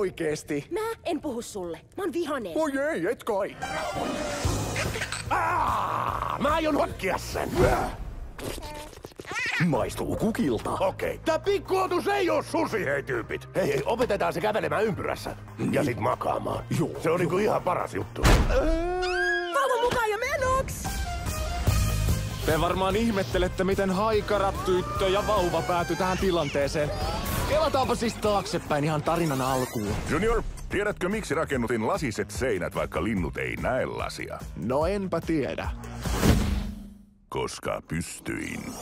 oikeesti? Mä en puhu sulle. Mä oon vihanen. Oi ei, et kai. Mä aion hotkia sen. Maistuu kukilta. Okei. Tää pikkuotus ei oo susi, hei tyypit. Hei, opetetaan se kävelemään ympyrässä. Ja sit makaamaan. Joo. Se on niinku ihan paras juttu. Vauva mukaan ja menoks! Te varmaan ihmettelette, miten haikara, tyttö ja vauva päätyi tähän tilanteeseen. Kelataanpa siis taaksepäin ihan tarinan alkuun. Junior, tiedätkö miksi rakennutin lasiset seinät, vaikka linnut ei näe lasia? No enpä tiedä. Koska pystyin.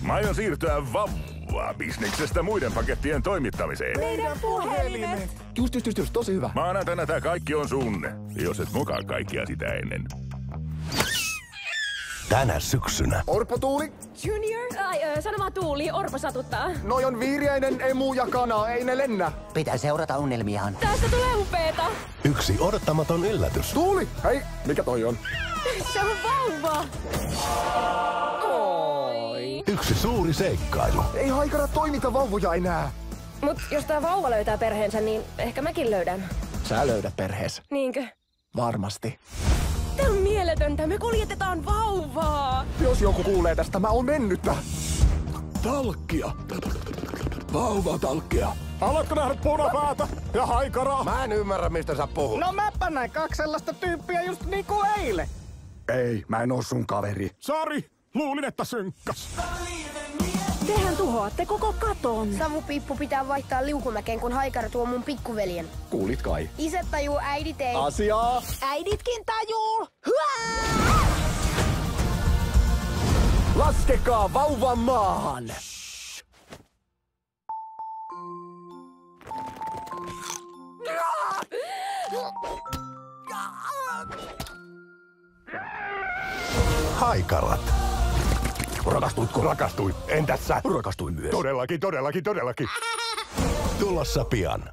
Mä aion siirtyä vauva-bisneksestä muiden pakettien toimittamiseen. Meidän puhelimet! Just, tosi hyvä. Maanantaina tää kaikki on sun, jos et mukaan kaikkia sitä ennen. Tänä syksynä. Orpo Tuuli, Junior? Sano vaan Tuuli, Orpo satuttaa. noi on Viiriäinen, Emu ja Kana, ei ne lennä. Pitää seurata unelmiaan. Tästä tulee upeeta. Yksi odottamaton yllätys. Tuuli, hei, mikä toi on? Se on vauva. Yksi suuri seikkailu. Ei haikara toimita vauvoja enää. Mut jos tää vauva löytää perheensä, niin ehkä mäkin löydän. Sä löydät perhees. Niinkö? Varmasti. Tää on mieletöntä. Me kuljetetaan vauvaa. Jos joku kuulee tästä, mä oon mennyttä. Talkkia. Vauvatalkkia. Haluatko nähdä punapäätä ja haikaraa? Mä en ymmärrä, mistä sä puhut. No mäpä näin 2 sellaista tyyppiä just niinku eilen. Ei, mä en oo sun kaveri. Sari, luulin, että synkkäs. Tehän tuhoatte koko katon. Savupiippu pitää vaihtaa liukumäkeen, kun haikara tuo mun pikkuveljen. Kuulit kai. Isät tajuu, äidit ei. Asiaa. Äiditkin tajuu! Laskekaa vauva maahan. Haikarat. Rakastuitko? Rakastuin. Entäs sä? Rakastuin myös. Todellakin. Tulossa pian.